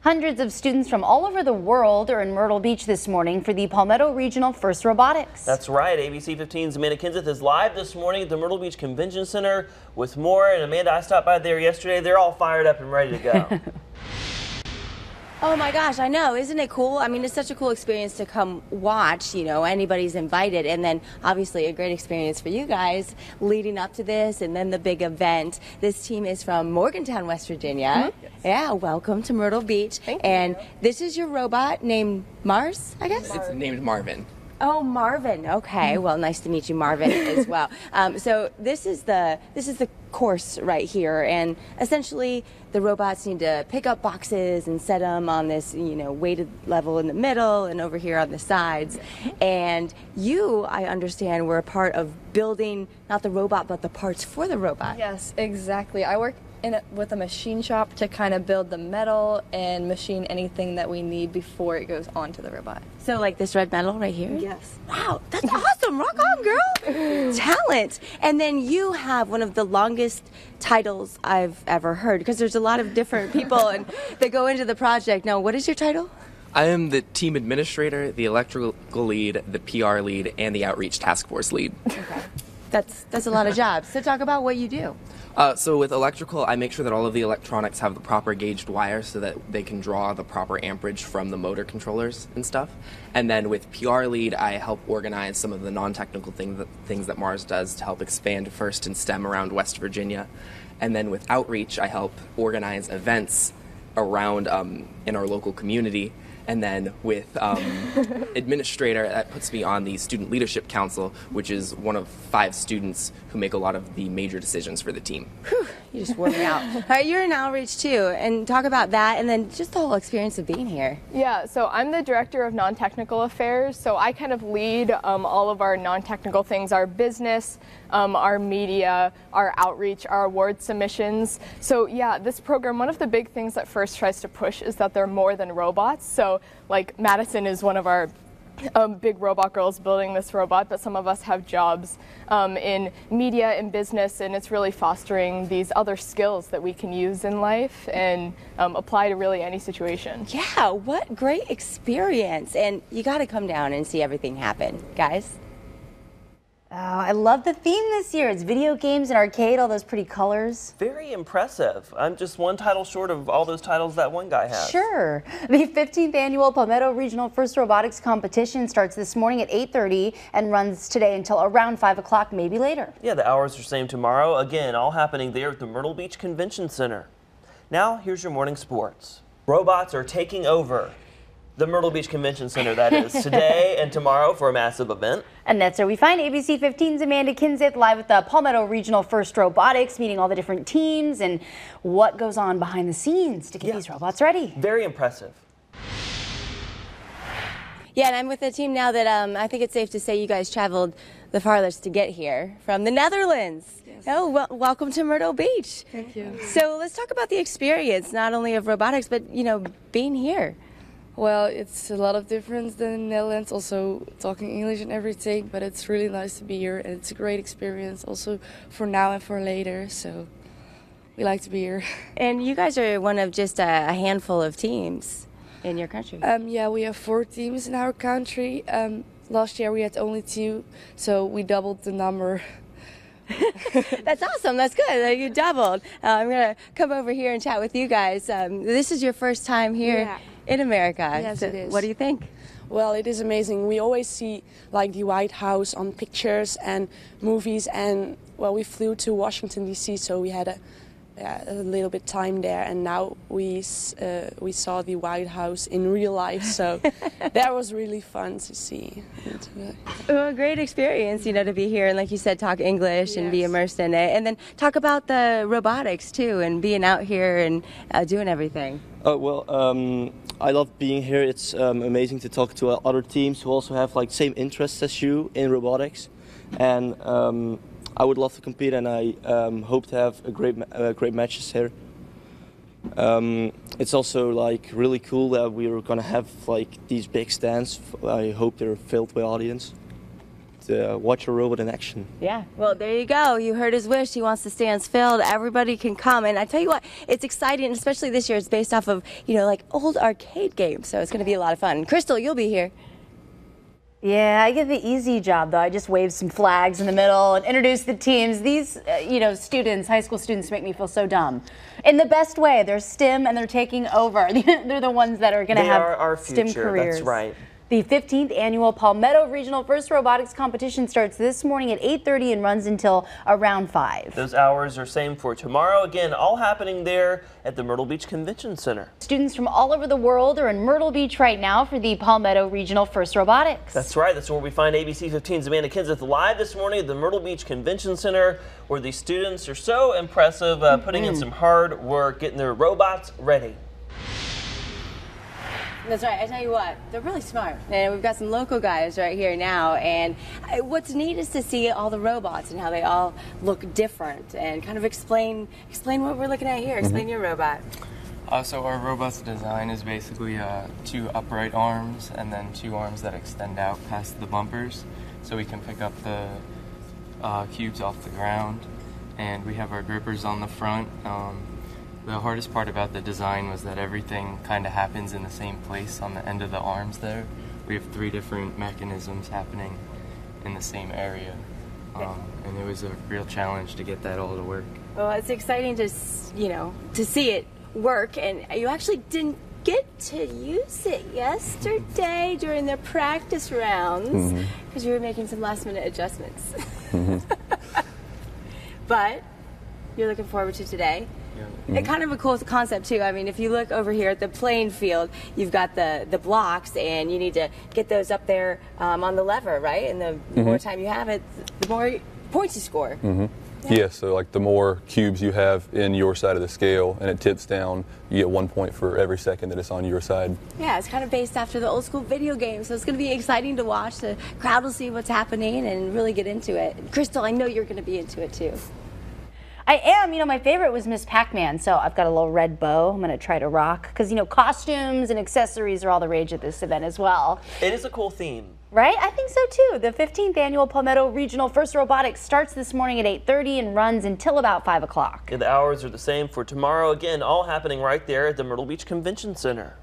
Hundreds of students from all over the world are in Myrtle Beach this morning for the Palmetto Regional First Robotics. That's right. ABC 15's Amanda Kinseth is live this morning at the Myrtle Beach Convention Center with more. And Amanda, I stopped by there yesterday. They're all fired up and ready to go. Oh my gosh, I know. Isn't it cool? I mean, it's such a cool experience to come watch, you know, anybody's invited. And then obviously a great experience for you guys leading up to this and then the big event. This team is from Morgantown, West Virginia. Yes. Yeah, welcome to Myrtle Beach. Thank and you. This is your robot named Mars, I guess? It's named Marvin. Oh, Marvin. Okay. Well, nice to meet you, Marvin, as well. So this is the course right here, and essentially the robots need to pick up boxes and set them on this, you know, weighted level in the middle and over here on the sides. And you, I understand, were a part of building not the robot but the parts for the robot. Yes, exactly. I work with a machine shop to kind of build the metal and machine anything that we need before it goes onto the robot. So like this red metal right here? Yes. Wow, that's awesome. Rock on, girl. Talent. And then you have one of the longest titles I've ever heard, because there's a lot of different people and that go into the project. Now, what is your title? I am the team administrator, the electrical lead, the PR lead, and the outreach task force lead. Okay. That's a lot of jobs. So talk about what you do. So with electrical, I make sure that all of the electronics have the proper gauged wires so that they can draw the proper amperage from the motor controllers and stuff. And then with PR lead, I help organize some of the non-technical things that Mars does to help expand FIRST and STEM around West Virginia. And then with outreach, I help organize events around in our local community. And then with administrator, that puts me on the Student Leadership Council, which is one of 5 students who make a lot of the major decisions for the team. Whew, you just wore me out. All right, you're in outreach too, and talk about that and then just the whole experience of being here. Yeah, so I'm the director of non-technical affairs, so I kind of lead all of our non-technical things, our business, our media, our outreach, our award submissions. So yeah, this program, one of the big things that FIRST tries to push is that they're more than robots. So like Madison is one of our big robot girls building this robot, but some of us have jobs in media and business, and it's really fostering these other skills that we can use in life and apply to really any situation. Yeah, what great experience. And you got to come down and see everything happen, guys. Oh, I love the theme this year. It's video games and arcade, all those pretty colors. Very impressive. I'm just one title short of all those titles that one guy has. Sure. The 15th annual Palmetto Regional First Robotics Competition starts this morning at 8:30 and runs today until around 5 o'clock, maybe later. Yeah, the hours are same tomorrow. Again, all happening there at the Myrtle Beach Convention Center. Now, here's your morning sports. Robots are taking over the Myrtle Beach Convention Center, that is, today and tomorrow for a massive event. And that's where we find ABC 15's Amanda Kinseth live with the Palmetto Regional First Robotics, meeting all the different teams and what goes on behind the scenes to get these robots ready. Very impressive. Yeah, and I'm with a team now that I think it's safe to say you guys traveled the farthest to get here from the Netherlands. Yes. Oh, welcome to Myrtle Beach. Thank you. So let's talk about the experience, not only of robotics, but, you know, being here. Well, it's a lot of difference than the Netherlands, also talking English and everything, but it's really nice to be here and it's a great experience also for now and for later, so we like to be here. And you guys are one of just a handful of teams in your country. Yeah, we have 4 teams in our country. Last year we had only 2, so we doubled the number. That's awesome. That's good. You doubled. I'm going to come over here and chat with you guys. This is your first time here in America. Yes, so it is. What do you think? Well, it is amazing. We always see like the White House on pictures and movies, and well, we flew to Washington D.C., so we had a little bit time there, and now we saw the White House in real life, so that was really fun to see. Well, great experience, you know, to be here and, like you said, talk English and be immersed in it, and then talk about the robotics too, and being out here and doing everything. Oh well, I love being here. It's amazing to talk to other teams who also have like same interests as you in robotics, and I would love to compete, and I hope to have a great matches here. It's also like really cool that we're gonna have like these big stands. I hope they're filled with audience. watch a robot in action. Yeah, well, there you go. You heard his wish. He wants the stands filled. Everybody can come. And I tell you what, it's exciting, especially this year. It's based off of, you know, like old arcade games. So it's going to be a lot of fun. Crystal, you'll be here. Yeah, I get the easy job, though. I just wave some flags in the middle and introduce the teams. These, you know, students, high school students, make me feel so dumb. In the best way. They're STEM and they're taking over. They're the ones that are going to have our STEM future. careers. That's right. The 15th annual Palmetto Regional First Robotics Competition starts this morning at 8:30 and runs until around 5. Those hours are same for tomorrow. Again, all happening there at the Myrtle Beach Convention Center. Students from all over the world are in Myrtle Beach right now for the Palmetto Regional First Robotics. That's right. That's where we find ABC 15's Amanda Kinseth live this morning at the Myrtle Beach Convention Center, where the students are so impressive, putting in some hard work, getting their robots ready. That's right. I tell you what, they're really smart. And we've got some local guys right here now. And what's neat is to see all the robots and how they all look different and kind of explain what we're looking at here. Explain your robot. So our robot's design is basically 2 upright arms and then 2 arms that extend out past the bumpers, so we can pick up the cubes off the ground. And we have our grippers on the front. The hardest part about the design was that everything kind of happens in the same place on the end of the arms there. We have 3 different mechanisms happening in the same area. And it was a real challenge to get that all to work. Well, it's exciting to, you know, to see it work, and you actually didn't get to use it yesterday during the practice rounds because you were making some last-minute adjustments. But you're looking forward to today. It's kind of a cool concept too. I mean, if you look over here at the playing field, you've got the blocks, and you need to get those up there on the lever, right? And the more time you have it, the more points you score. Yeah, so like the more cubes you have in your side of the scale and it tips down, you get 1 point for every second that it's on your side. Yeah, it's kind of based after the old school video game, so it's going to be exciting to watch. The crowd will see what's happening and really get into it. Crystal, I know you're going to be into it too. I am. You know, my favorite was Miss Pac-Man, so I've got a little red bow I'm going to try to rock because, you know, costumes and accessories are all the rage at this event as well. It is a cool theme. Right? I think so too. The 15th annual Palmetto Regional First Robotics starts this morning at 8:30 and runs until about 5 o'clock. And the hours are the same for tomorrow. Again, all happening right there at the Myrtle Beach Convention Center.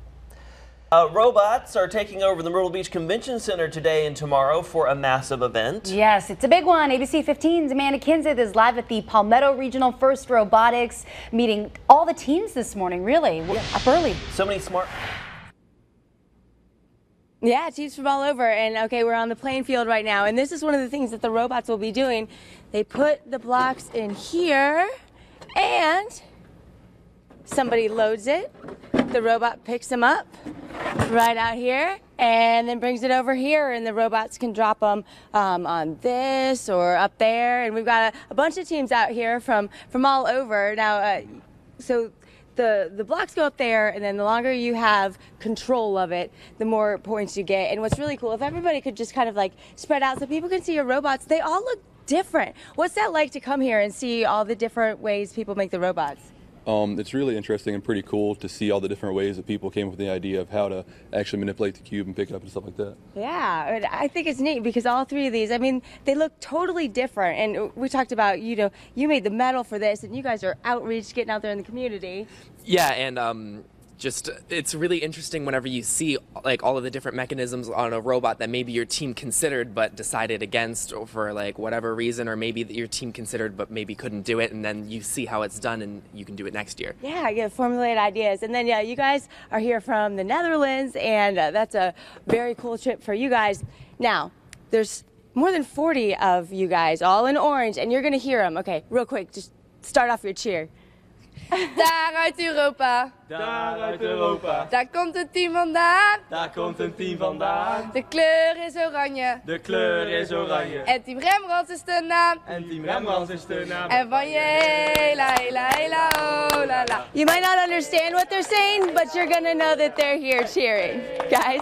Robots are taking over the Myrtle Beach Convention Center today and tomorrow for a massive event. Yes, it's a big one. ABC 15's Amanda Kinseth is live at the Palmetto Regional First Robotics, meeting all the teams this morning, really, up early. So many smart... Yeah, teams from all over. And okay, we're on the playing field right now. And this is one of the things that the robots will be doing. They put the blocks in here and somebody loads it. The robot picks them up right out here and then brings it over here, and the robots can drop them on this or up there. And we've got a bunch of teams out here from all over. Now, so the blocks go up there, and then the longer you have control of it, the more points you get. And what's really cool, if everybody could just kind of like spread out so people can see your robots, they all look different. What's that like to come here and see all the different ways people make the robots? It's really interesting and pretty cool to see all the different ways that people came up with the idea of how to actually manipulate the cube and pick it up and stuff like that. Yeah, I think it's neat because all 3 of these, I mean, they look totally different. And we talked about, you know, you made the metal for this, and you guys are outreach, getting out there in the community. Yeah, and just it's really interesting whenever you see like all of the different mechanisms on a robot that maybe your team considered but decided against for like whatever reason, or maybe that your team considered but maybe couldn't do it, and then you see how it's done and you can do it next year. Yeah, you get to formulate ideas. And then, yeah, you guys are here from the Netherlands, and that's a very cool trip for you guys. Now, there's more than 40 of you guys, all in orange, and you're going to hear them. Okay, real quick, just start off your cheer. Daar uit Europa. Daar uit Europa. Daar komt een team vandaan. Daar komt een team vandaan. De kleur is oranje. De kleur is oranje. En team Rembrandt is de naam. En team Rembrandt is de naam. En van je hela, hela, hela, oh la la. You might not understand what they're saying, but you're gonna know that they're here cheering, guys.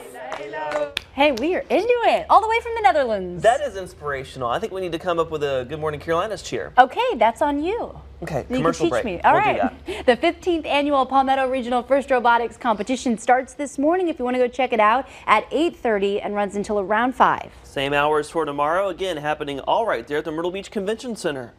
Hey, we are into it. All the way from the Netherlands. That is inspirational. I think we need to come up with a Good Morning Carolinas cheer. Okay, that's on you. Okay, You commercial can teach break. me. All We'll right. do that. The 15th annual Palmetto Regional First Robotics Competition starts this morning if you want to go check it out at 8:30 and runs until around 5. Same hours for tomorrow. Again, happening all right there at the Myrtle Beach Convention Center.